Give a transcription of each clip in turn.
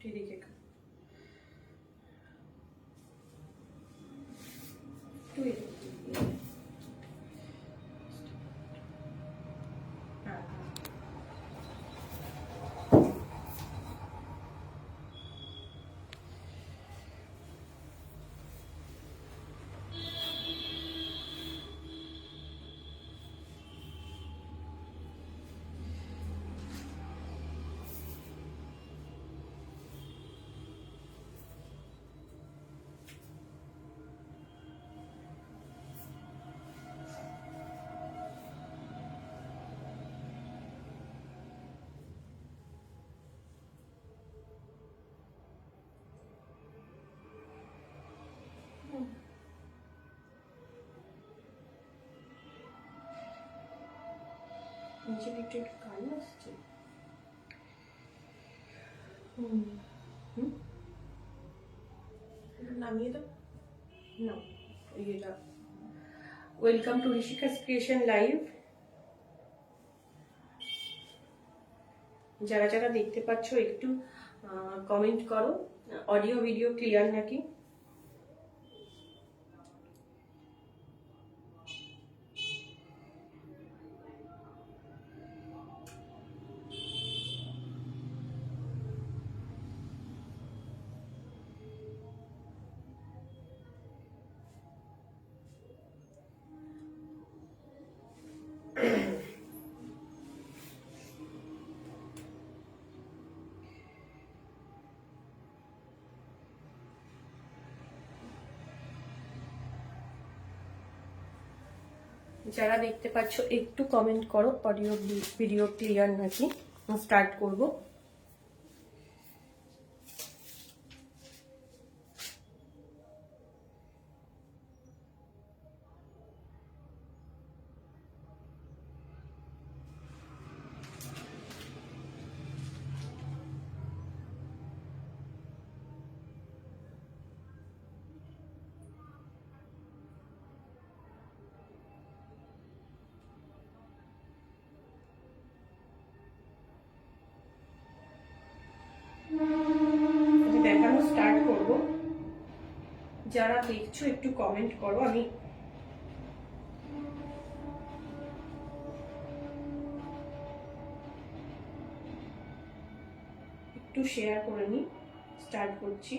এদিকে একটু নিচে একটু একটু কালো আসছে। নামিয়ে দাও না এটা। Welcome to Rishika's creation live. যারা যারা দেখতে পাচ্ছ একটু কমেন্ট করো, অডিও ভিডিও ক্লিয়ার নাকি। যারা দেখতে পাচ্ছ একটু কমেন্ট করো, অডিও ভিডিও ক্লিয়ার নাকি। স্টার্ট করব। দেখানো স্টার্ট করব। যারা দেখছো একটু কমেন্ট করো, আমি একটু শেয়ার করে নিই। স্টার্ট করছি।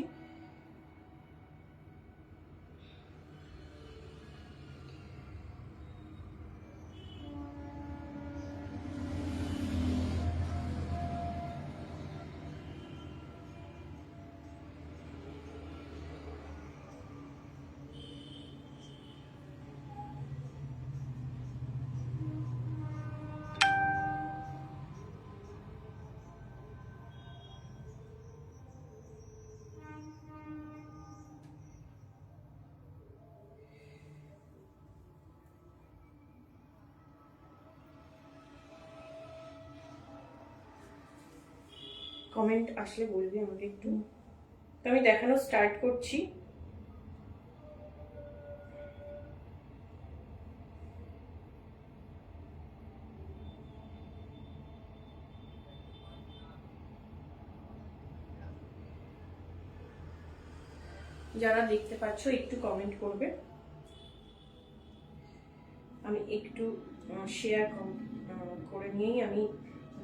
কমেন্ট আসলে বলবি আমাকে একটু। তো আমি দেখানো স্টার্ট করছি। যারা দেখতে পাচ্ছ একটু কমেন্ট করবে। আমি একটু শেয়ার করে নিয়েই আমি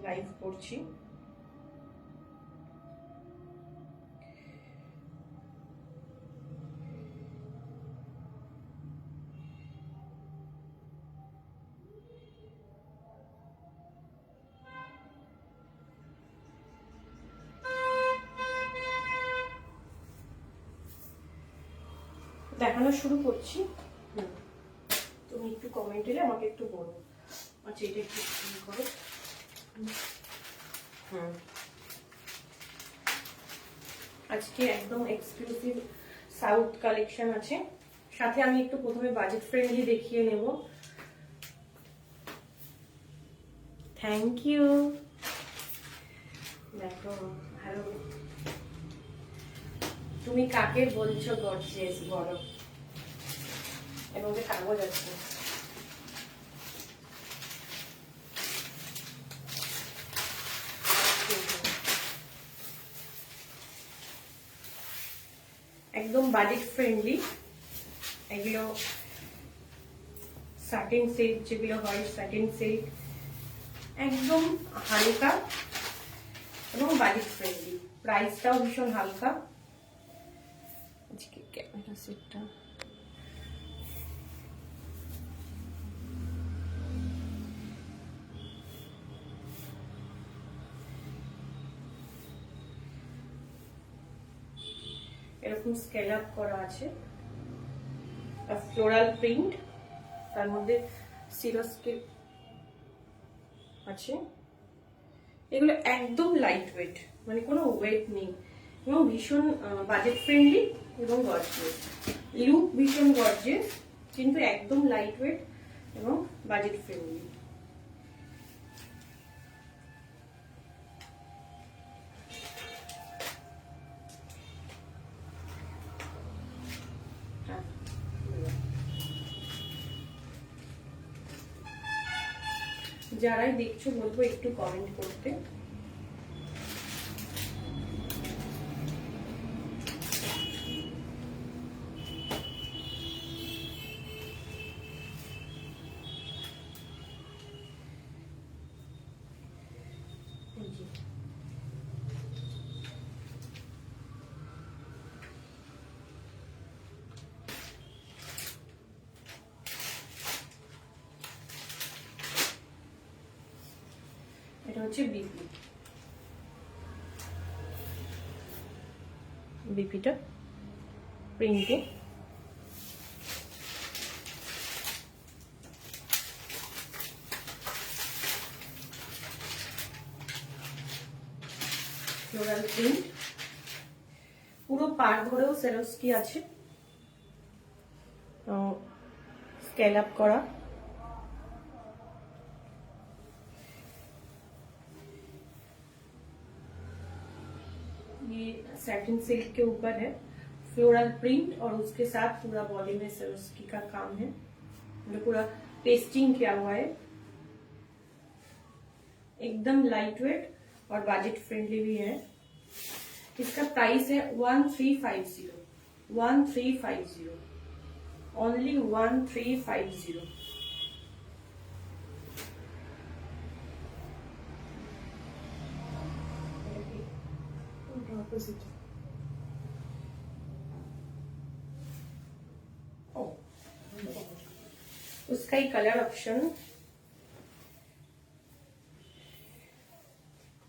লাইভ করছি। দেখানো শুরু করছি। তুমি একটু কমেন্ট এলে আমাকে একটু বলো। আচ্ছা এটা একটু করো। আজকে একদম এক্সক্লুসিভ সাউথ কালেকশন আছে। সাথে আমি একটু প্রথমে বাজেট ফ্রেন্ডলি দেখিয়ে নেব। Thank you. দেখো ভালো। তুমি কাকে বলছো গর্জিয়াস বলো। এবং যে কাগজ আছে। Budget friendly. এগুলো সাটিন সিল্ক যেগুলো হয়, সাটিন সিল্ক একদম হালকা এবং বাজেট ফ্রেন্ডলি, প্রাইসটাও ভীষণ হালকা। আজকে ক্যামেরা সেটটা এরকম স্কেল আপ করা আছে, ফ্লোরাল প্রিন্ট, তার মধ্যে সিরোস্কি আছে। এগুলো একদম লাইট ওয়েট, মানে কোনো ওয়েট নেই এবং ভীষণ বাজেট ফ্রেন্ডলি এবং গর্জিয়াস। লুক ভীষণ গর্জিয়াস কিন্তু একদম লাইট ওয়েট এবং বাজেট ফ্রেন্ডলি। যারাই দেখছো বলবো একটু কমেন্ট করতে। এটা হচ্ছে বিপি, বিপিটা প্রিন্টে। ফ্লোরাল প্রিন্ট, পুরো পার ধরেও সেরোস্কি আছে, স্কেল আপ করা। ये सैटिन सिल्क के ऊपर है, फ्लोरल प्रिंट और उसके साथ पूरा बॉडी में सरोस्की का काम है, जो पूरा पेस्टिंग किया हुआ है। एकदम लाइट वेट और बजट फ्रेंडली भी है। इसका प्राइस है 1350, 1350, ओनली 1350। उसका ही कलर ऑप्शन,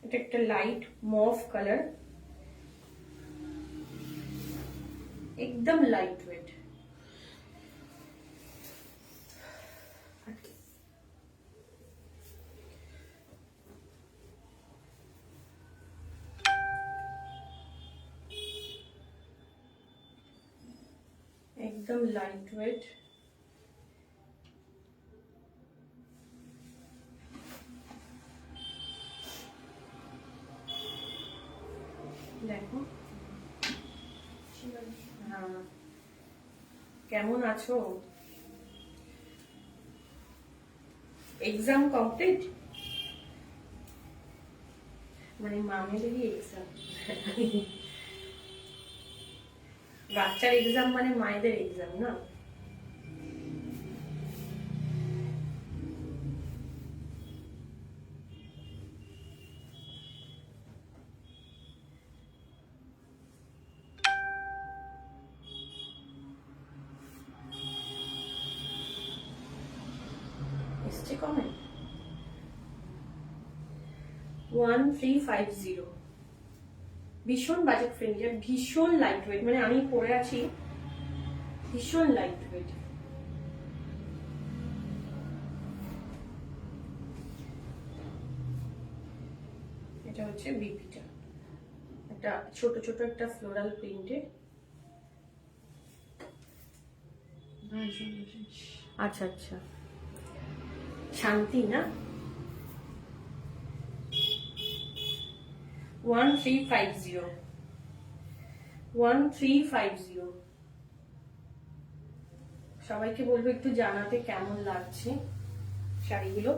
এটা একটা লাইট মভ কালার, একদম লাইট ওয়েট। एकदम लाइट वेट। দেখো কেমন আছো? এক্সাম কমপ্লিট, মানে মামেদেরই এক্সাম। বাচ্চার এক্সাম মানে মায়েদের এক্সাম না? এসছে কমেন্ট 1350, ভীষণ বাজেট ফ্রেন্ডলি, ভীষণ লাইট ওয়েট, মানে আমি পরে আছি ভীষণ লাইট ওয়েট। এটা হচ্ছে বিপিটা, একটা ছোট ছোট একটা ফ্লোরাল প্রিন্টে। আচ্ছা আচ্ছা, শান্তি না? 1350, 1350। সবাইকে বলবো একটু জানাতে কেমন লাগছে শাড়িগুলো।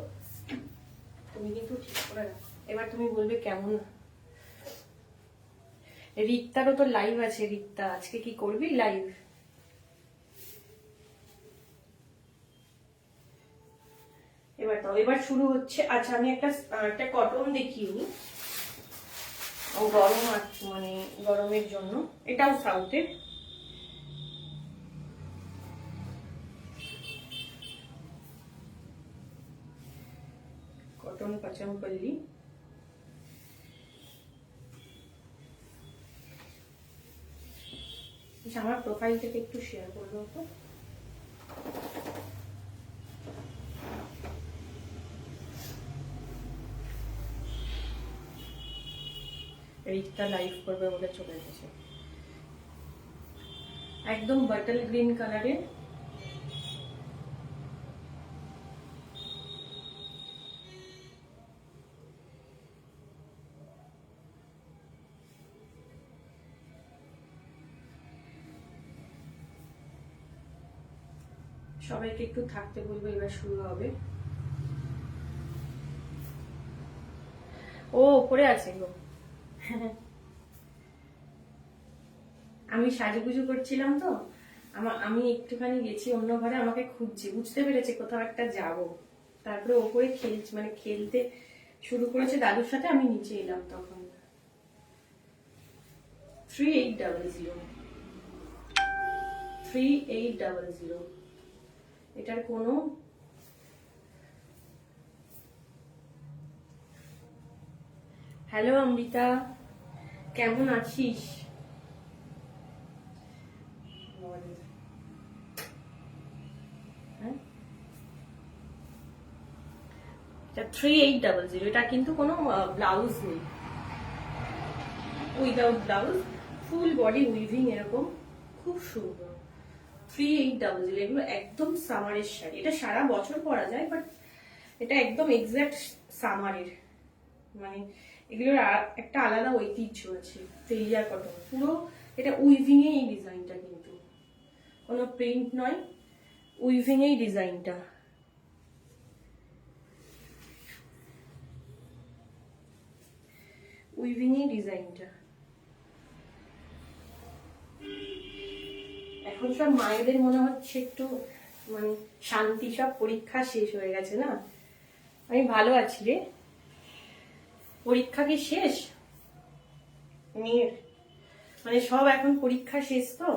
তুমি কিন্তু ঠিক করে রাখো, এবার তুমি বলবে কেমন। রিক্তারও তো লাইভ আছে। রিক্তা, আজকে কি করবি লাইভ? এবার শুরু হচ্ছে। আচ্ছা, আমি একটা কটন দেখিয়ে নি, গরম মানে গরমের জন্য। এটাও সাউথের। কটন পাচামপল্লি। আমার প্রোফাইল থেকে একটু শেয়ার করবো তো। রিক্তা লাইভ করবে বলে চলে এসেছে। একদম বাটল গ্রিন কালারের, সবাইকে একটু থাকতে বলবো, এবার শুরু হবে। ও পড়ে আছে গো। আমি সাজুগুজু করছিলাম তো, আমি একটুখানি গেছি অন্য ঘরে, আমাকে খুঁজছে, বুঝতে পেরেছে কোথাও একটা যাব। তারপরে ওপরে খেলতে শুরু করেছে দাদুর সাথে, আমি নিচে এলাম তখন। 3800 এটার কোনো হ্যালো অমৃতা, কেমন আছিস? 3800, এটা কিন্তু কোনো ব্লাউজ নেই, without blouse, full body weaving, এরকম খুব সুন্দর। 3800, এগুলো একদম সামারের শাড়ি। এটা সারা বছর পরা যায়, বাট এটা একদম এক্সাক্ট সামারের। মানে এগুলোর একটা আলাদা ঐতিহ্য আছে। ফেলিয়ার কটন পুরো, এটা উইভিং এ এই ডিজাইনটা, কিন্তু কোনো প্রিন্ট নয়, উইভিং এই ডিজাইনটা। উইভিং এই ডিজাইনটা। এখন সব মায়েদের মনে হচ্ছে একটু মানে শান্তি, সব পরীক্ষা শেষ হয়ে গেছে না। আমি ভালো আছি রে। পরীক্ষা কি শেষ মেয়ের? মানে সব এখন পরীক্ষা শেষ তো,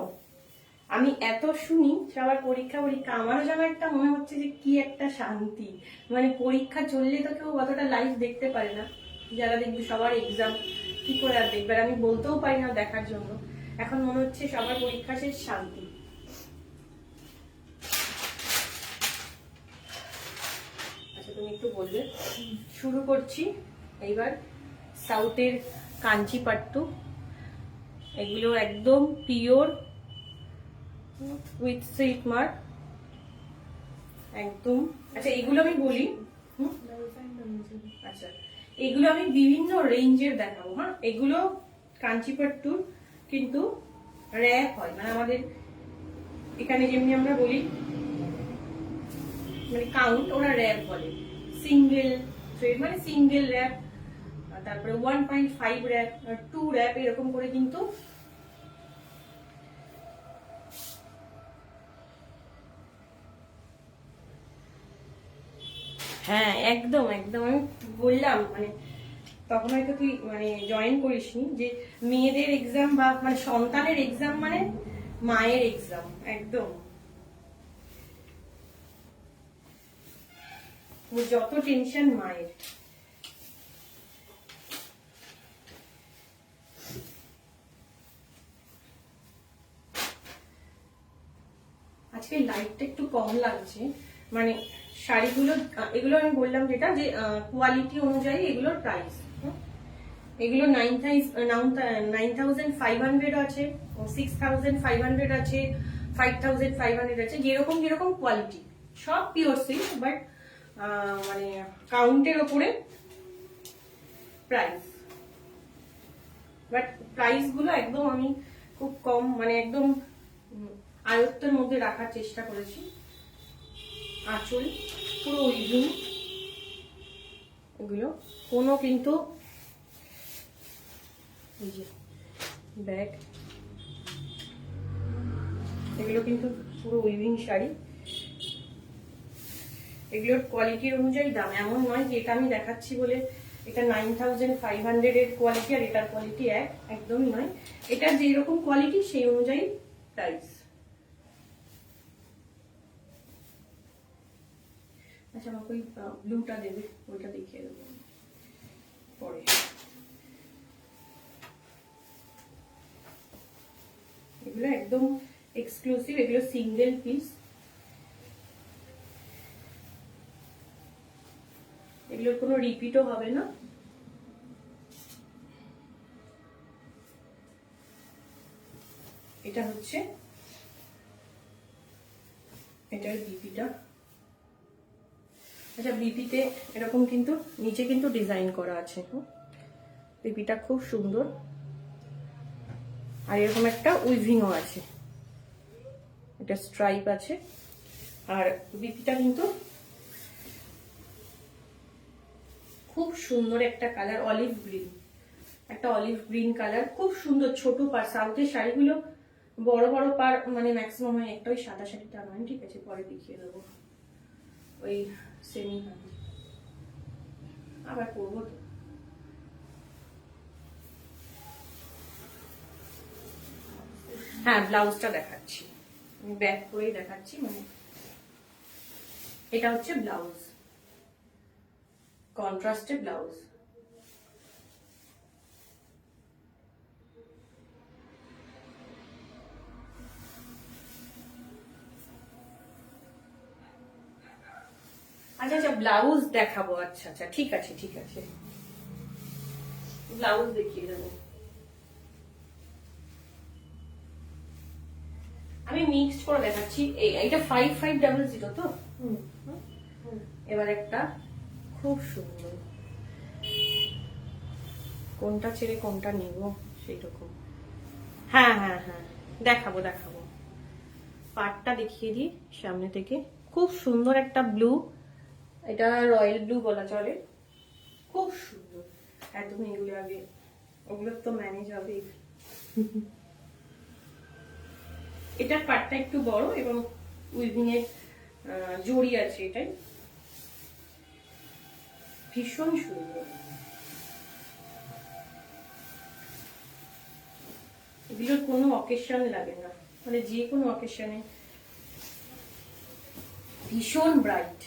আমি এত শুনি সবার পরীক্ষা। আমারও যেন একটা মনে হচ্ছে যে কি একটা শান্তি। মানে পরীক্ষা চললে তো কেউ অতটা লাইভ দেখতে পারে না, যারা দেখবে সবার এক্সাম, কি করে আর দেখবে? আমি বলতেও পারি না দেখার জন্য। এখন মনে হচ্ছে সবার পরীক্ষা শেষ, শান্তি। আচ্ছা, তুমি একটু বলবে। শুরু করছি এইবার সাউথের কাঞ্চি পাট্টু। এগুলো একদম পিওর উইথ সিল্ক মার্ক, একদম। আচ্ছা, এগুলো আমি বলি। আচ্ছা, এগুলো আমি বিভিন্ন রেঞ্জের দেখাবো। হ্যাঁ, এগুলো কাঞ্চিপাট্টুর কিন্তু র্যাপ হয়, মানে আমাদের এখানে যেমনি আমরা বলি মানে কাউন্ট, ওরা র্যাপ বলে। সিঙ্গেল থ্রেড মানে সিঙ্গেল র্যাপ, তারপরে 1.5 র্যাপ, 2 র্যাপ, এরকম করে কিন্তু হ্যাঁ, একদম একদম। আমি বললাম মানে তখন হয়তো তুই মানে জয়েন করিসনি, যে মেয়েদের এক্সাম বা মানে সন্তানের এক্সাম মানে মায়ের এক্সাম, একদম। যত টেনশন মায়ের। আজকে লাইটটা একটু কম লাগছে, মানে শাড়িগুলো, এগুলো আমি বললাম যেটা, যে কোয়ালিটি অনুযায়ী এগুলোর প্রাইস। এগুলো 9,500 আছে, 6,500 আছে, 5,500 আছে, যেরকম যেরকম কোয়ালিটি, সব পিওর সিল্ক, বাট মানে কাউন্টের ওপরে প্রাইস। বাট প্রাইস গুলো একদম আমি খুব কম, মানে একদম আয়ত্তের মধ্যে রাখার চেষ্টা করেছি। আঁচল পুরো উইভিং, এগুলো কোনো কিন্তু এই যে ব্যাগ, এগুলো কিন্তু পুরো উইভিং শাড়ি। এগুলোর কোয়ালিটির অনুযায়ী দাম, এমন নয় যে এটা আমি দেখাচ্ছি বলে এটা 9500 এর কোয়ালিটি আর এটার কোয়ালিটি একদমই নয়। এটা যে রকম কোয়ালিটি সেই অনুযায়ী প্রাইস। আচ্ছা, আমাকে ওই ব্লুটা দেবে, ওইটা দেখিয়ে দেবো পরে। এগুলো একদম এক্সক্লুসিভ, এগুলো সিঙ্গেল পিস। এগুলোর কোনো রিপিটও হবে না। এটা হচ্ছে এটার বিপিটা। আচ্ছা, বিপিতে এরকম কিন্তু নিচে কিন্তু ডিজাইন করা আছে। বিপিটা খুব সুন্দর, আর এরকম একটা উইভিংও আছে, এটা স্ট্রাইপ আছে। আর বিপিটা কিন্তু খুব সুন্দর একটা কালার, অলিভ গ্রিন, একটা অলিভ গ্রিন কালার, খুব সুন্দর। ছোট পার, সাউথের শাড়িগুলো বড় বড় পার মানে ম্যাক্সিমাম হয় একটা। ওই সাদা শাড়িটা নয়, ঠিক আছে, পরে দেখিয়ে দেবো। ওই সেমি আবার করবো তো। হ্যাঁ, ব্লাউজটা দেখাচ্ছি, আমি ব্যাক করেই দেখাচ্ছি। মানে এটা হচ্ছে ব্লাউজ, কন্ট্রাস্টে ব্লাউজ। আচ্ছা আচ্ছা, ব্লাউজ দেখাবো। আচ্ছা আচ্ছা, ঠিক আছে ঠিক আছে, ব্লাউজ দেখিয়ে দেবো। আমি মিক্সড করে দেখাচ্ছি। এইটা 5500 তো। এবার একটা খুব সুন্দর, কোনটা ছেড়ে কোনটা নিব সেই রকম। হ্যাঁ হ্যাঁ হ্যাঁ, দেখাবো দেখাবো। পাটটা দেখিয়ে দিই সামনে থেকে। খুব সুন্দর একটা ব্লু, এটা রয়্যাল ব্লু বলা চলে, খুব সুন্দর একদম। এগুলো আগে, ওগুলো তো ম্যানেজ হবে। এটার পাটটা একটু বড় এবং উইভিং এর জড়ি আছে, এটাই ভীষণ সুন্দর। এগুলোর কোনো অকেশন লাগে না, মানে যে কোনো অকেশনে ভীষণ ব্রাইট।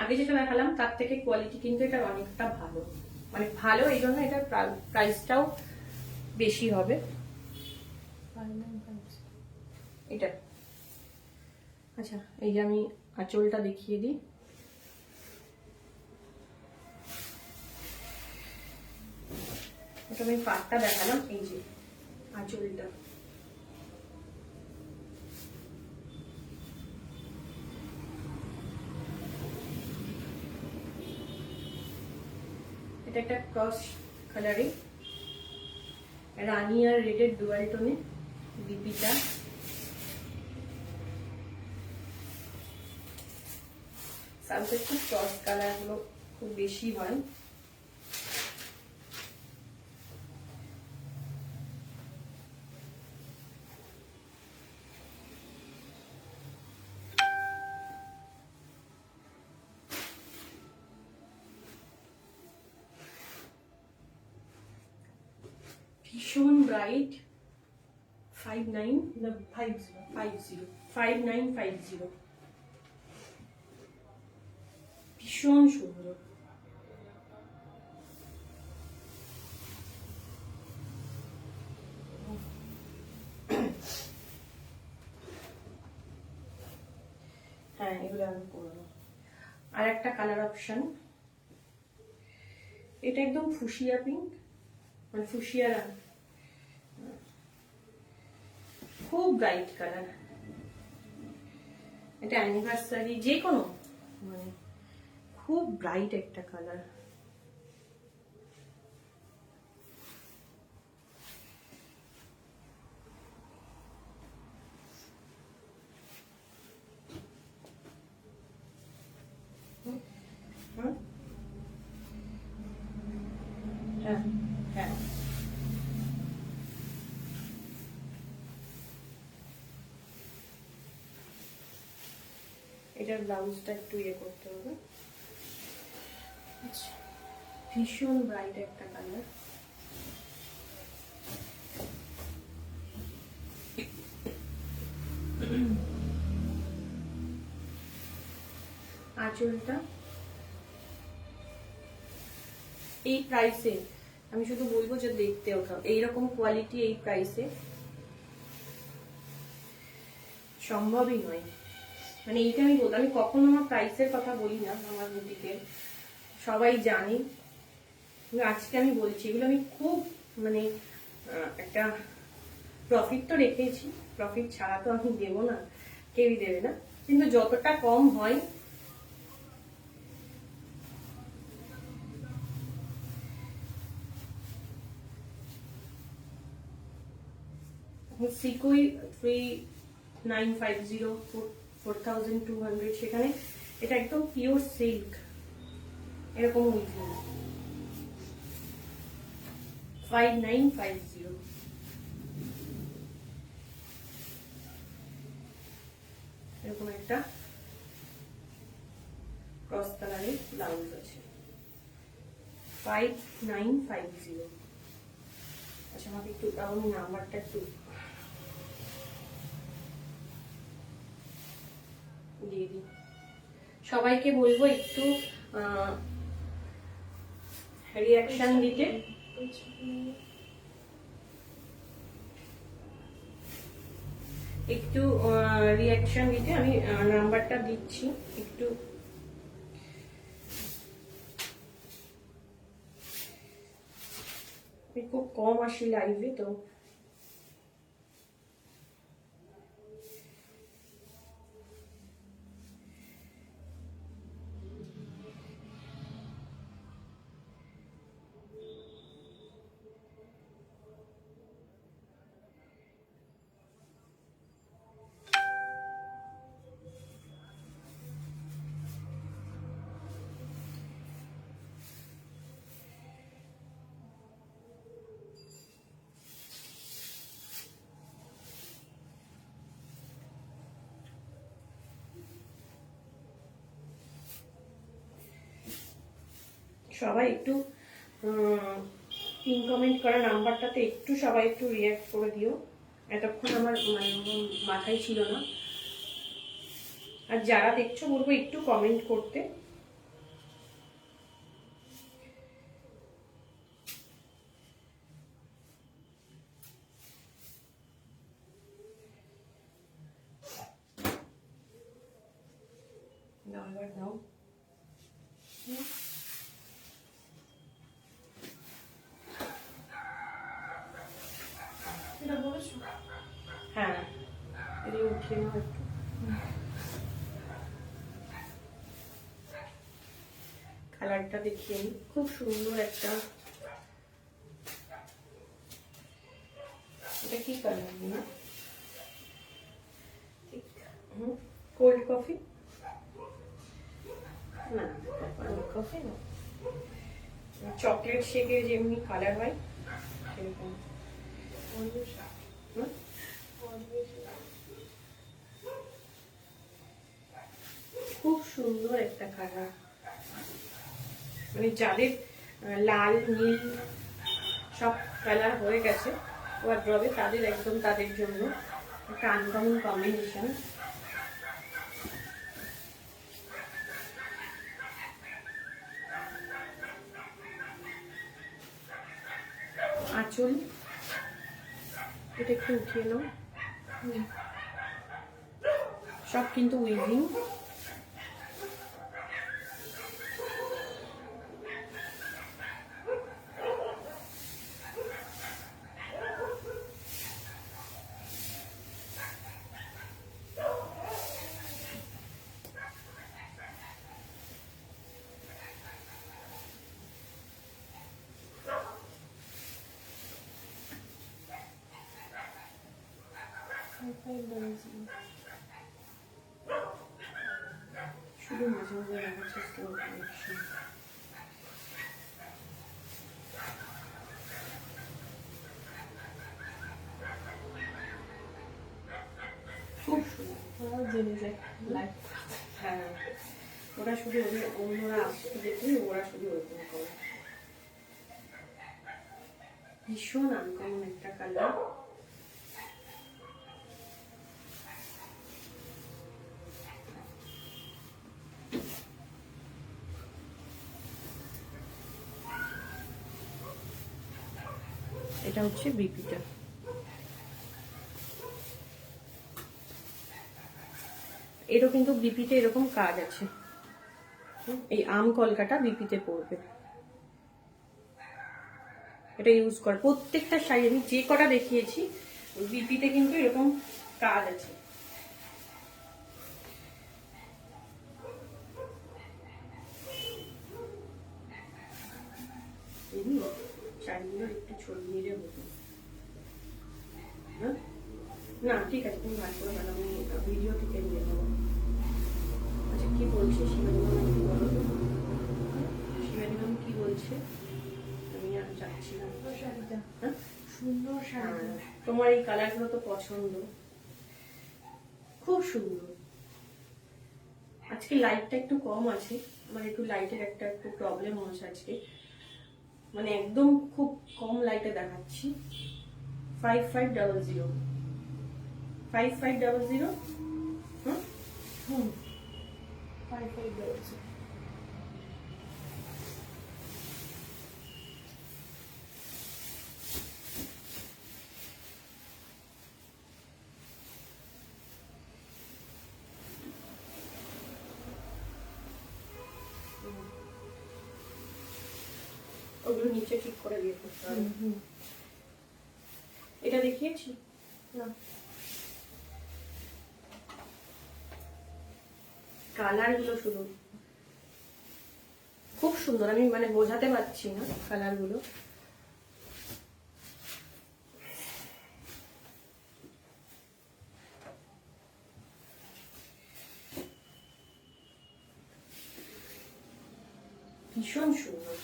আগে যেটা দেখালাম তার থেকে কোয়ালিটি কিন্তু এটা অনেকটা ভালো, মানে ভালো, এই জন্য এটার প্রাইসটাও বেশি হবে। এটা আচ্ছা, এই যে আমি আঁচলটা দেখিয়ে দিই। এটা আমি পাটটা দেখালাম, এই যে আঁচলটা। এটা একটা ক্রস কালারে, রানী আর রেডের ডুয়াল টোনে বিপিটা। সাউথের খুব ক্রস কালার গুলো খুব বেশি হয়। ভীষণ ব্রাইট। 5950 ভীষণ সুন্দর। হ্যাঁ, এগুলো আমি করবো। আর একটা কালার অপশন, এটা একদম ফুসিয়া পিঙ্ক, মানে ফুসিয়া রং, খুব ব্রাইট কালার। এটা অ্যানিভার্সারি যে কোনো, মানে খুব ব্রাইট একটা কালার। এটার ব্লাউজটা একটু ইয়ে করতে হবে। আচ্ছা, ভীষণ ব্রাইট একটা কালার। আঁচলটা এই প্রাইসে আমি শুধু বলবো যে দেখতে ওঠাও, এইরকম কোয়ালিটি এই প্রাইসে সম্ভবই নয়। মানে এইটা আমি বলতে, আমি কখনো আমার প্রাইসের কথা বলি না আমার বুটিকের, সবাই জানি। আজকে আমি বলছি এগুলো আমি খুব মানে একটা প্রফিট তো রেখেছি, প্রফিট ছাড়া তো আমি দেবো না, কেউই দেবে না, কিন্তু যতটা কম হয় সিকুই 3950 4200, সেখানে এটা একদম পিওর সিল্ক, এরকম উইথিং 5950। এরকম একটা ক্রস কালারের ব্লাউজ আছে 5950। আচ্ছা, আমাকে একটু আমি নাম্বারটা একটু দিয়ে দিই। সবাইকে বলবো একটু রিয়াকশন দিতে, একটু রিয়াকশন দিতে। আমি নাম্বারটা দিচ্ছি একটু, খুব কম আসি লাইভে তো। সবাই একটু পিন কমেন্ট করা নাম্বারটাতে একটু সবাই একটু রিয়াক্ট করে দিও, এতক্ষণ আমার মানে মাথায় ছিল না। আর যারা দেখছো বলবো একটু কমেন্ট করতে। নাম্বার দাও। হ্যাঁ, এটা উঠিয়ে নাও একটু। কালারটা দেখিয়ে নিই, খুব সুন্দর একটা। এটা কি কালার না? কোল্ড কফি না, কোল্ড কফি না, চকলেট শেকের যেমনি কালার হয় সেরকম। খুব সুন্দর একটা কালার, মানে যাদের লাল নীল সব কালার হয়ে গেছে ওয়ার্ড্রবে, তাদের একদম তাদের জন্য একটা আনকমন কম্বিনেশন। আঁচল এটা একটু উঠিয়ে নাও, সব কিন্তু উইভিং। শুধু মাঝে মাঝে লাগাচ্ছে স্লো কানেকশন। খুব সুন্দর জেনে যায় লাইভ। হ্যাঁ, ওরা শুধু অন্যরা আসতে দেখে ওরা শুধু ওরকম করে। ভীষণ আনকমন একটা কালার। এটা হচ্ছে বিপিটা। এরও কিন্তু বিপিতে এরকম কাজ আছে, এই আম কলকাটা বিপিতে পড়বে। এটা ইউজ কর প্রত্যেকটা শাড়ি, আমি যে কটা দেখিয়েছি বিপিতে কিন্তু এরকম কাজ আছে। শাড়িগুলো একটু ছড়িয়ে নিলে হতো না। ঠিক আছে, তুমি ভাগ করে বানাও, আমি ভিডিও থেকে নিয়ে নেবো। আচ্ছা, কি বলছে শিবানী কি বলো? শিবানী কি বলছে? আমি আর যাচ্ছি না। শাড়িটা হ্যাঁ, সুন্দর শাড়ি। তোমার এই কালারগুলো তো পছন্দ, খুব সুন্দর। আজকে লাইটটা একটু কম আছে, আমার একটু লাইটের একটু প্রবলেম হচ্ছে আজকে, মানে একদম খুব কম লাইটে দেখাচ্ছি। 5500 5500। হুম 5500। ওগুলো নিচে ঠিক করে দিয়ে করতে হবে। এটা দেখিয়েছি না, কালার গুলো শুধু খুব সুন্দর, আমি মানে বোঝাতে পারছি না কালার গুলো। ভীষণ সুন্দর।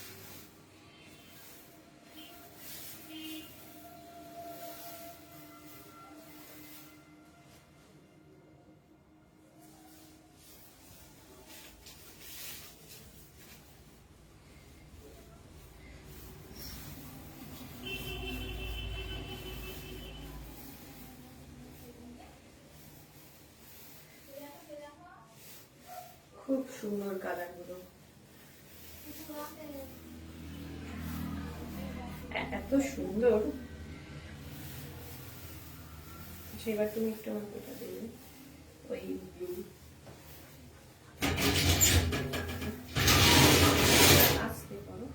খুব সুন্দর কালার গুলো, এত সুন্দর। সেবার তুমি একটু আমাকে এটা দেবে, ওই ব্লু। আসতে পারো,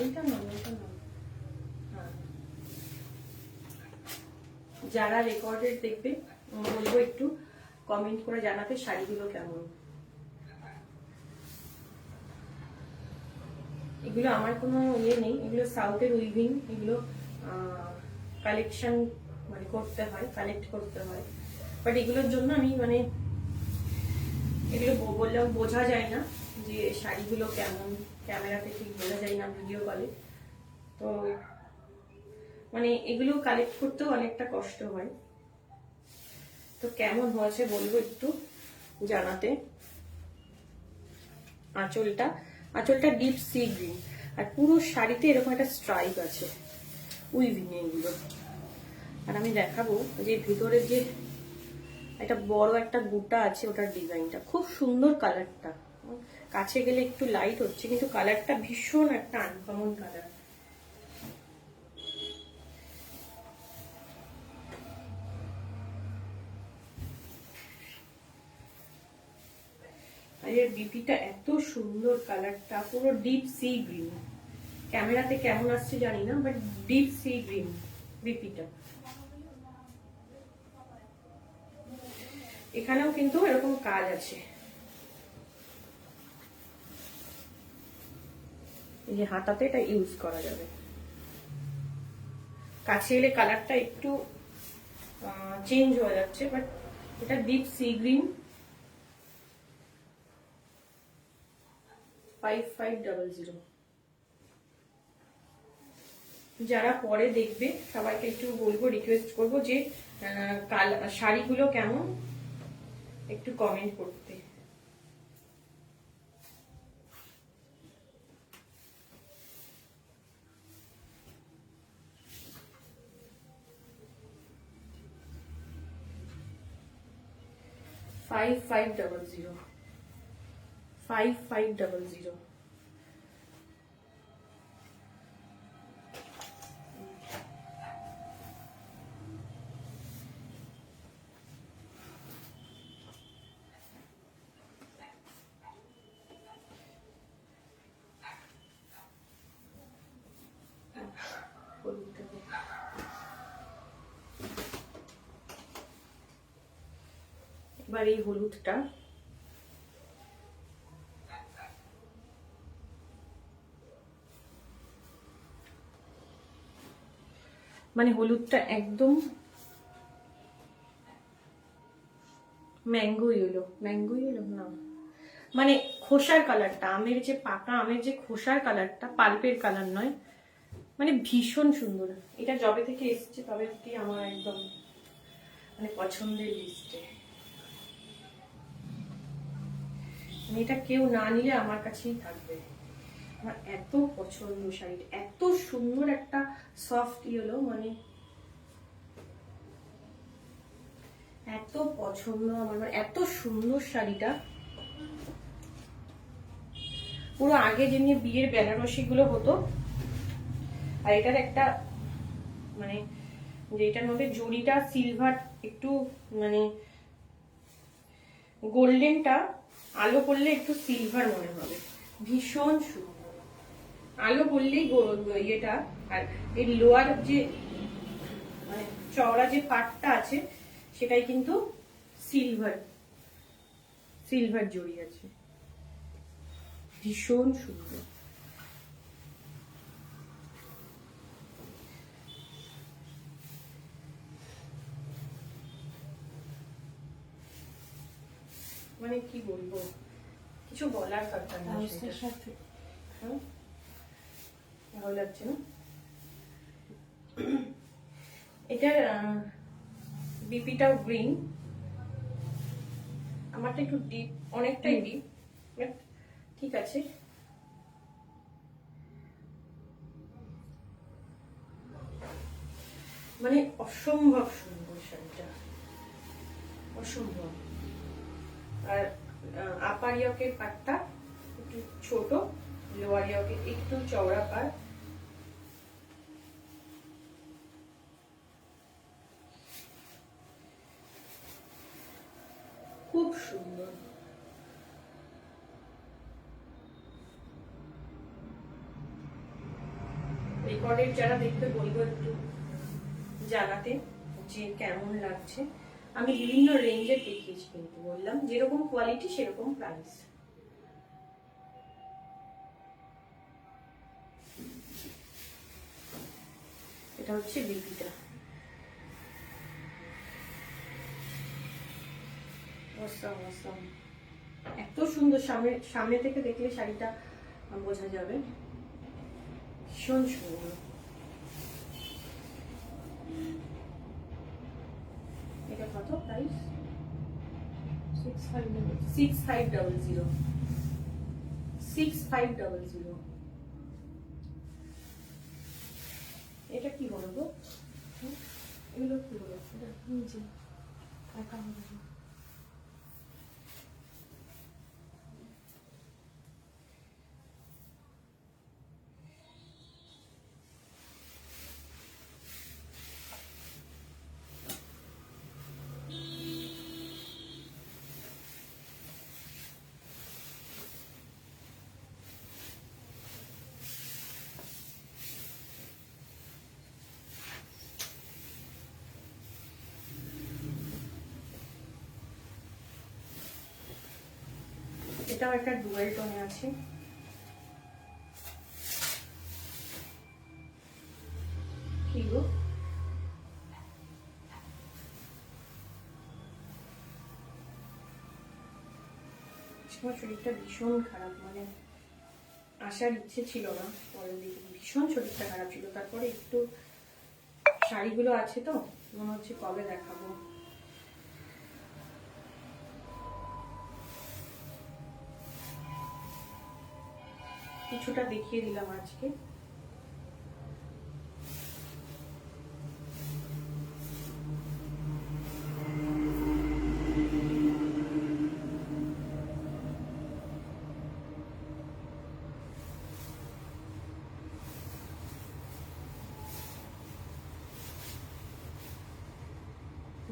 এটা না, এটা না। হ্যাঁ, যারা রেকর্ডেড দেখবে বলবো একটু কমেন্ট করে জানাতে শাড়িগুলো কেমন। এগুলো আমার কোনো ইয়ে নেই, এগুলো সাউথের উইভিং, এগুলো কালেকশন মানে করতে হয়, কালেক্ট করতে হয়। বাট এগুলোর জন্য আমি মানে এগুলো বললেও বোঝা যায় না যে শাড়িগুলো কেমন, ক্যামেরাতে ঠিক বোঝা যায় না, ভিডিও কলে। তো মানে এগুলো কালেক্ট করতেও অনেকটা কষ্ট হয়। তো কেমন হয়েছে বলবো একটু জানাতে। আঁচলটা ডিপ সি গ্রিন, আর পুরো শাড়িতে এরকম একটা স্ট্রাইপ আছে উইভিং এগুলো। আর আমি দেখাবো যে ভিতরে যে একটা বড় একটা বুটা আছে, ওটার ডিজাইনটা খুব সুন্দর। কালারটা কাছে গেলে একটু লাইট হচ্ছে, কিন্তু কালারটা ভীষণ একটা আনকমন কালার। আর এর বিপিটা এত সুন্দর, কালারটা পুরো ডিপ সি গ্রিন। ক্যামেরাতে কেমন আসছে জানি না, বাট ডিপ সি গ্রিন বিপিটা। এখানেও কিন্তু এরকম কাজ আছে, এই যে হাতাতে এটা ইউজ করা যাবে। কাছে এলে কালারটা একটু চেঞ্জ হয়ে যাচ্ছে, বাট এটা ডিপ সি গ্রিন। 5500। যারা পরে দেখবে সবাইকে একটু বলবো, রিকোয়েস্ট করবো যে শাড়িগুলো কেমন একটু কমেন্ট করতে। 5500 5500। এবার এই হলুদটা মানে হলুদটা একদম ম্যাঙ্গো ইয়েলো না, মানে খোসার কালারটা, আমের যে পাকা আমের যে খোসার কালারটা, পাল্পের কালার নয়, মানে ভীষণ সুন্দর। এটা যবে থেকে এসছে তবে থেকে আমার একদম মানে পছন্দের লিস্টে। এটা কেউ না নিলে আমার কাছেই থাকবে। আমার এত পছন্দ শাড়িটা, এত সুন্দর একটা সফট ইয়েলো, মানে এত পছন্দ আমার, মানে এত সুন্দর শাড়িটা। পুরো আগে যেমনি বিয়ের বেনারসি গুলো হতো, আর এটার একটা মানে যেটার মধ্যে জড়িটা সিলভার একটু মানে গোল্ডেনটা আলো করলে একটু সিলভার মনে হবে, ভীষণ সুন্দর। আলো করলেই ইয়েটা, আর এর লোয়ার যে মানে চওড়া যে পাটটা আছে সেটাই কিন্তু সিলভার জড়ি আছে, ভীষণ সুন্দর। মানে কি বলবো, কিছু বলার দরকার নেই। ভালো লাগছে না? এটার বিপিটাও গ্রিন, আমারটা একটু ডিপ, অনেকটাই ডিপ, ঠিক আছে। মানে অসম্ভব সুন্দর শাড়িটা, অসম্ভব। আর আপার ইয়কের পাটটা একটু ছোট, লোয়ার ইয়কের একটু চওড়া পাট। খুব সুন্দর। রেকর্ডের যারা দেখতে বলবো একটু জানাতে যে কেমন লাগছে। আমি বিভিন্ন রেঞ্জের দেখিয়েছি, কিন্তু বললাম যেরকম কোয়ালিটি সেরকম প্রাইস। এটা হচ্ছে বিপিটা, এত সুন্দর। সামনে থেকে দেখলে শাড়িটা বোঝা যাবে, ভীষণ সুন্দর। এটা কত প্রাইস? 6500। 6500। এটা কি হলো গো? এগুলো কি হলো? নিচে একা হবে না। এটাও একটা ডুয়েল টোনে আছে। কি গো, শরীরটা ভীষণ খারাপ, মানে আসার ইচ্ছে ছিল না, পরে দেখি ভীষণ শরীরটা খারাপ ছিল। তারপরে একটু শাড়িগুলো আছে তো মনে হচ্ছে কবে দেখাবো। কিছুটা দেখিয়ে দিলাম আজকে।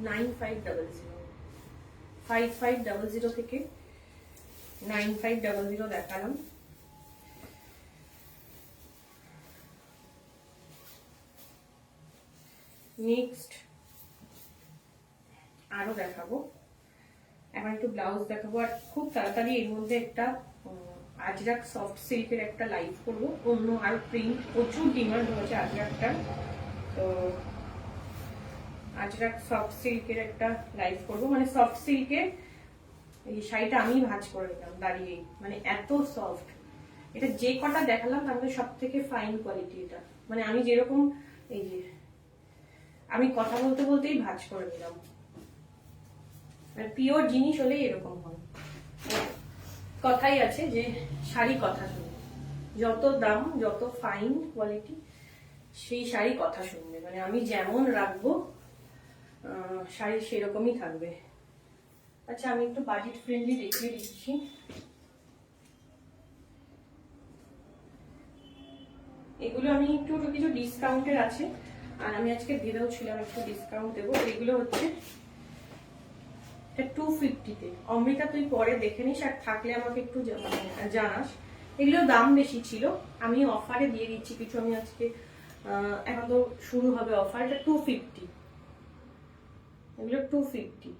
9500, 5500 থেকে 9500 দেখালাম। নেক্সট আরো দেখাবো, এখন একটু ব্লাউজ দেখাবো, আর খুব তাড়াতাড়ি এর মধ্যে একটা আজরাক সফট সিল্কের একটা লাইভ করবো। অন্য আর প্রিন্ট প্রচুর ডিমান্ড হয়েছে আজরাকটার, তো আজরাক সফট সিল্কের একটা লাইভ করবো। মানে সফট সিল্কের এই শাড়িটা আমি ভাঁজ করে নিলাম দাঁড়িয়ে, মানে এত সফট। এটা যে কটা দেখালাম তার মধ্যে সব থেকে ফাইন কোয়ালিটি এটা। মানে আমি যেরকম এই যে আমি কথা বলতে বলতেই ভাঁজ করে নিলাম। পিওর জিনিস হলেই এরকম হয়। কথাই আছে যে শাড়ি কথা শুনবে, যত দাম যত ফাইন কোয়ালিটি সেই শাড়ি কথা শুনবে। মানে আমি যেমন রাখবো শাড়ি সেরকমই থাকবে। আচ্ছা আমি একটু বাজেট ফ্রেন্ডলি দেখিয়ে দিচ্ছি। এগুলো আমি একটু কিছু ডিসকাউন্টের আছে, আর আমি আজকে দিলেও ছিলাম একটু ডিসকাউন্ট দেবো। এগুলো হচ্ছে 250-তে। অমৃতা তুই পরে দেখে নিস, আর থাকলে আমাকে একটু জানাস। এগুলো দাম বেশি ছিল, আমি অফারে দিয়ে দিচ্ছি কিছু। আমি আজকে এখন তো শুরু হবে অফার, এটা 250, এগুলো 250।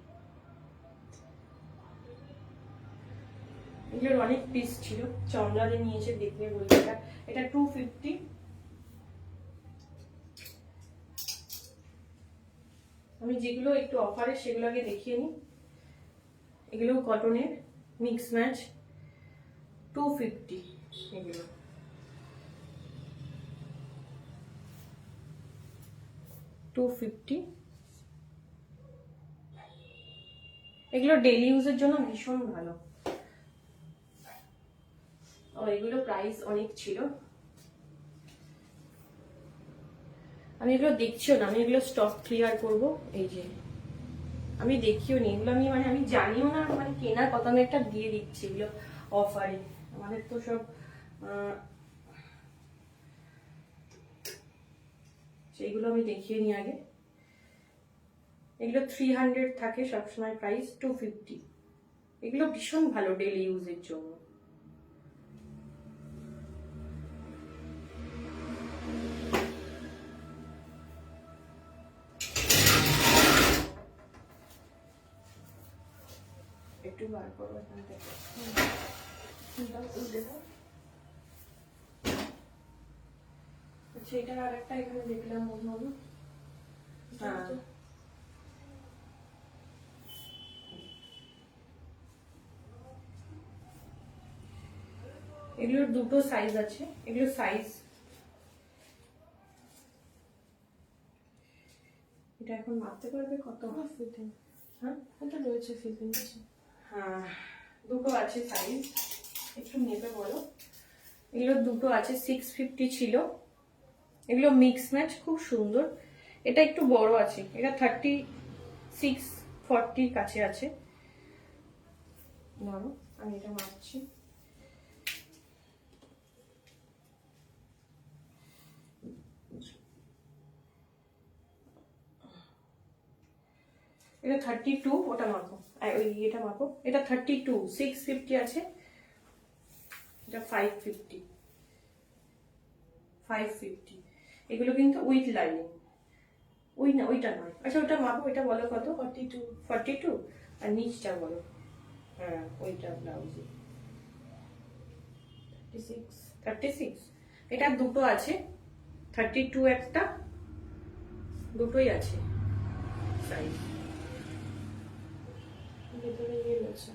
এগুলোর অনেক পিস ছিল, চমড়াতে নিয়েছে দেখলে বলছে এটা 250। আমি যেগুলো একটু অফারে সেগুলো আগে দেখিয়ে নিই। এগুলো কটনের মিক্স ম্যাচ, 250 এগুলো। এগুলো ডেইলি ইউজের জন্য ভীষণ ভালো। ও এগুলো প্রাইস অনেক ছিল, আমি এগুলো দেখছিও না, আমি এগুলো স্টক ক্লিয়ার করব। এই যে আমি দেখিও নি এগুলো, আমি আমি জানিও না, মানে কেনার কথা আমি একটা দিয়ে দিচ্ছি এগুলো অফারে। আমাদের তো সব সেইগুলো আমি দেখিয়ে নি আগে। এগুলো 300 থাকে সবসময়, প্রাইস 250। এগুলো ভীষণ ভালো ডেইলি ইউজের জন্য। একটু বার করবো এখান থেকে। আচ্ছা এটা আর একটা এখানে দেখলাম মনে হলো। হ্যাঁ এগুলোর দুটো সাইজ আছে, এগুলো সাইজ, এটা এখন মাপতে পারবে কত? ফিটিং, হ্যাঁ এটা রয়েছে ফিটিং আছে। হ্যাঁ দুটো আছে সাইজ, একটু নেবে বলো। এগুলো দুটো আছে, 650 ছিল। এগুলো মিক্স ম্যাচ, খুব সুন্দর। এটা একটু বড় আছে, এটা 36-40 কাছে আছে। ধরো আমি এটা মাপছি। এটা 32, ওটা মাপো, ওই এটা মাপো। এটা 32, 650 আছে। এটা 550। এগুলো কিন্তু উইথ লাইনিং, ওই না ওইটা নয়। আচ্ছা ওটা মাপো, এটা বলো কত? 42। আর নিচটা বলো। হ্যাঁ ওইটা ব্লাউজে 36। এটা দুটো আছে, 32 একটা, দুটোই আছে সাইজ। ভেতরে ইয়ে রয়েছে।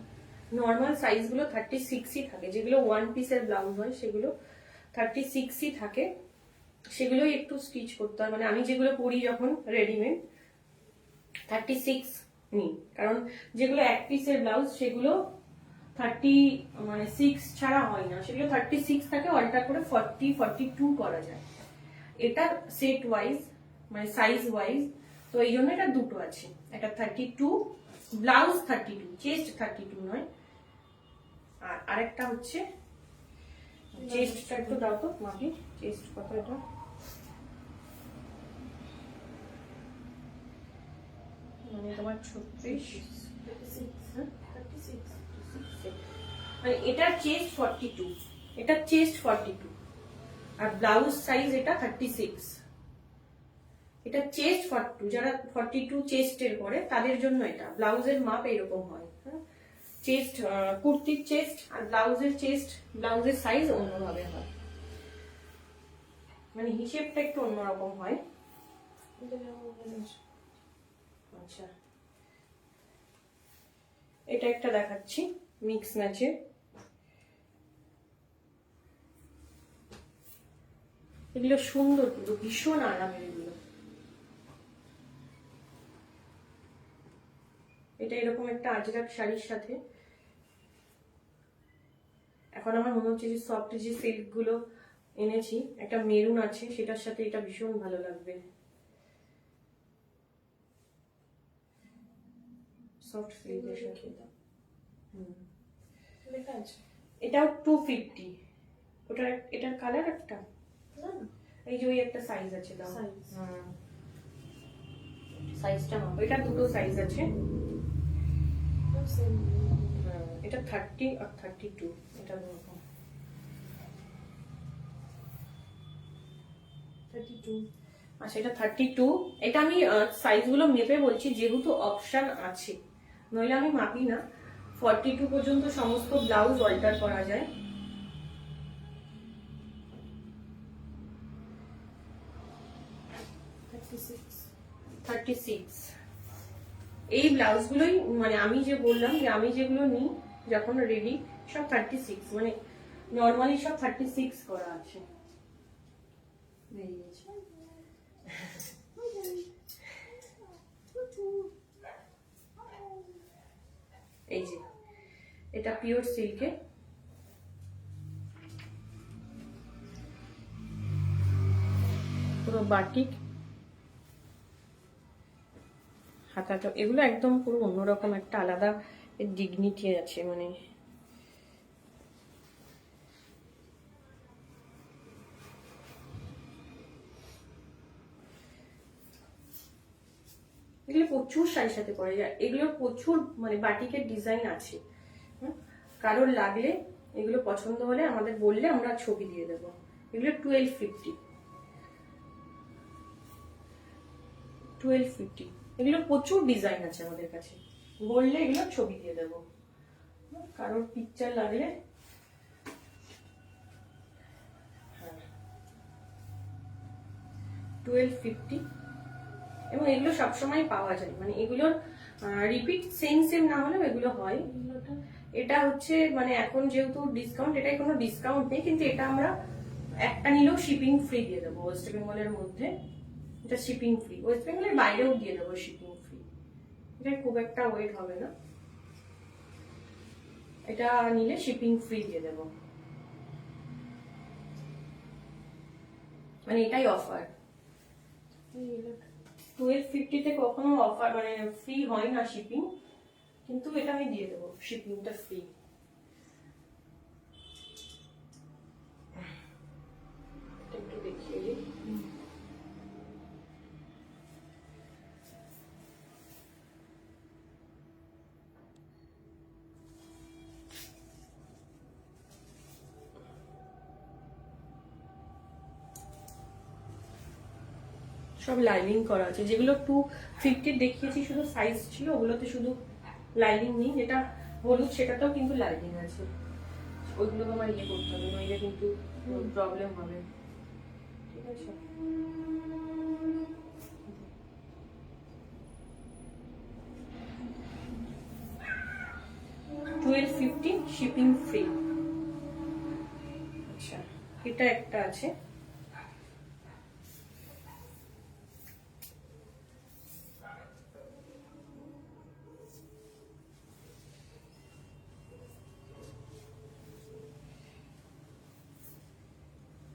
নর্মাল সাইজগুলো 36ই থাকে, যেগুলো ওয়ান পিসের ব্লাউজ হয় সেগুলো 36ই থাকে। সেগুলোই একটু স্টিচ করতে হয়। মানে আমি যেগুলো পরি যখন রেডিমেড 36 নিই, কারণ যেগুলো এক পিসের ব্লাউজ সেগুলো 36 ছাড়া হয় না, সেগুলো 36 থাকে, অল্টার করে 40-42 করা যায়। এটা সেট ওয়াইজ মানে সাইজ ওয়াইজ, তো এই জন্য এটা দুটো আছে। এটা 32, ব্লাউজ 32, চেস্ট 32 নয়। আর আরেকটা হচ্ছে চেস্টটা একটু দাও তো মাপি, চেস্ট কত এটা? মানে তোমার 36, 36 36 মানে এটার চেস্ট 42, এটা চেস্ট 42 আর ব্লাউজ সাইজ এটা 36। এটা চেস্ট 42, যারা 42 চেস্টের পরে তাদের জন্য এটা ব্লাউজের মাপ এরকম হয়। চেস্ট কুর্তির চেস্ট আর ব্লাউজের চেস্ট, ব্লাউজের সাইজ অন্যভাবে হয়, মানে হিসেবটা একটু অন্যরকম হয়। আচ্ছা, এটা একটা দেখাচ্ছি মিক্স ম্যাচের। এগুলো সুন্দর কিন্তু ভীষণ আরামের এগুলো। এটা এরকম একটা আজরাক শাড়ির সাথে, এখন আমার মনে হচ্ছে যে সফট যে সিল্ক গুলো এনেছি, একটা মেরুন আছে, সেটার সাথে এটা ভীষণ ভালো লাগবে। সফট সিল্কের সাথে লেখা আছে। এটাও 250। ওটার এটার কালার একটা, এই যে ওই একটা সাইজ আছে, দাও সাইজটা মাপো। এটা দুটো সাইজ আছে, এটা 30 আর 32, এটা এরকম 32। আচ্ছা, এটা 32। এটা আমি সাইজগুলো মেপে বলছি যেহেতু অপশন আছে, নইলে আমি মাপি না। 42 পর্যন্ত সমস্ত ব্লাউজ অল্টার করা যায়। এই ব্লাউজগুলোই মানে আমি যে বললাম যে আমি যেগুলো নিই যখন রেডি সব 36, মানে নর্মালি সব 36 করা আছে। এই যে এটা পিওর সিল্কে, পুরো বাটিক হাতাটা, এগুলো একদম পুরো অন্যরকম একটা আলাদা ডিগনিটি আছে। মানে এগুলো প্রচুর শাড়ির সাথে পরে যায়, এগুলোর প্রচুর মানে বাটিকের ডিজাইন আছে। কারোর লাগলে এগুলো পছন্দ হলে আমাদের বললে আমরা ছবি দিয়ে দেবো। এগুলো 1250। এগুলো প্রচুর ডিজাইন আছে আমাদের কাছে, বললে এগুলো ছবি দিয়ে দেবো। কারোর পিকচার লাগলে 1250। এবং এগুলো সবসময় পাওয়া যায়, মানে এগুলোর রিপিট সেম না হলেও এগুলো হয়। এটা হচ্ছে মানে এখন যেহেতু ডিসকাউন্ট, এটাই কোনো ডিসকাউন্ট নেই, কিন্তু এটা আমরা একটা নিলেও শিপিং ফ্রি দিয়ে দেবো ওয়েস্ট বেঙ্গলের মধ্যে। এটা শিপিং ফ্রি, ওয়েস্ট বেঙ্গলের বাইরেও দিয়ে দেবো শিপিং ফ্রি। এটা খুব একটা ওয়েট হবে না, এটা নিলে শিপিং ফ্রি দিয়ে দেবো, মানে এটাই অফার। 1250-তে কখনো অফার মানে ফ্রি হয় না শিপিং, কিন্তু এটা আমি দিয়ে দেবো শিপিংটা ফ্রি। একটু দেখিয়ে দিই। সব লাইনিং করা আছে, যেগুলো 250 দেখিয়েছি শুধু সাইজ ছিল, ওগুলোতে শুধু লাইনিং নেই। যেটা হলুদ সেটাতেও কিন্তু লাইনিং আছে, ওইগুলো আমার ইয়ে করতে হবে, নইলে কিন্তু প্রবলেম হবে। ঠিক আছে, 1250 শিপিং ফ্রি। আচ্ছা, এটা একটা আছে,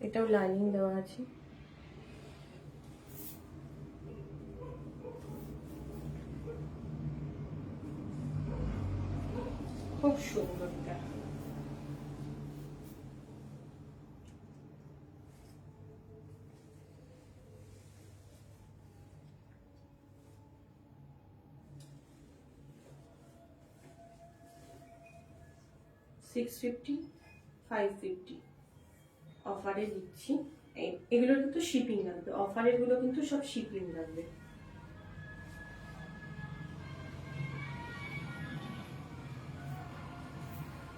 এটাও লাইনিং দেওয়া আছে। খুব সুন্দরটা। 650, 550 অফারে দিচ্ছি। এগুলো কিন্তু শিপিং লাগবে, অফারের গুলো কিন্তু সব শিপিং লাগবে।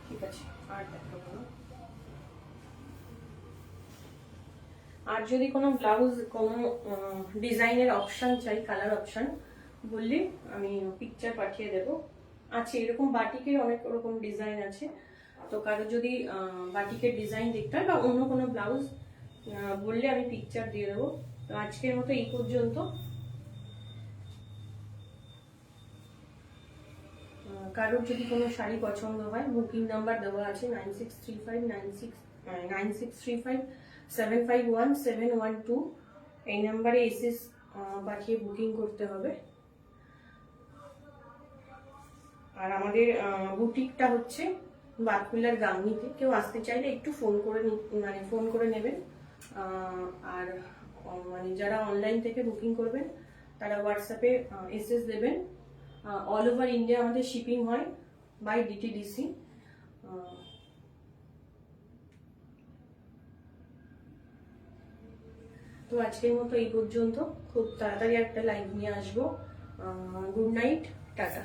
ঠিক আছে, আর দেখাবো না। আর যদি কোনো ব্লাউজ কোনো ডিজাইনের অপশন চাই, কালার অপশন বললে আমি পিকচার পাঠিয়ে দেব। আছে এরকম বাটিকের অনেক রকম ডিজাইন আছে, তো কারো যদি বাটিকের ডিজাইন দেখতে হয় বা অন্য কোনো ব্লাউজ বললে আমি পিকচার দিয়ে দেবো। তো আজকের মতো এই পর্যন্ত। কারোর যদি কোনো শাড়ি পছন্দ হয়, বুকিং নাম্বার দেওয়া আছে 9635 এই নাম্বারে এসএস পাঠিয়ে বুকিং করতে হবে। আর আমাদের বুটিকটা হচ্ছে বাতকুল্লার গাংনিতে। কেউ আসতে চাইলে একটু ফোন করে নেবেন। আর মানে যারা অনলাইন থেকে বুকিং করবেন তারা হোয়াটসঅ্যাপে এসএস দেবেন। অল ওভার ইন্ডিয়া আমাদের শিপিং হয় বাই ডিটিডিসি। তো আজকের মতো এই পর্যন্ত। খুব তাড়াতাড়ি একটা লাইভ নিয়ে আসবো। Good night, tata.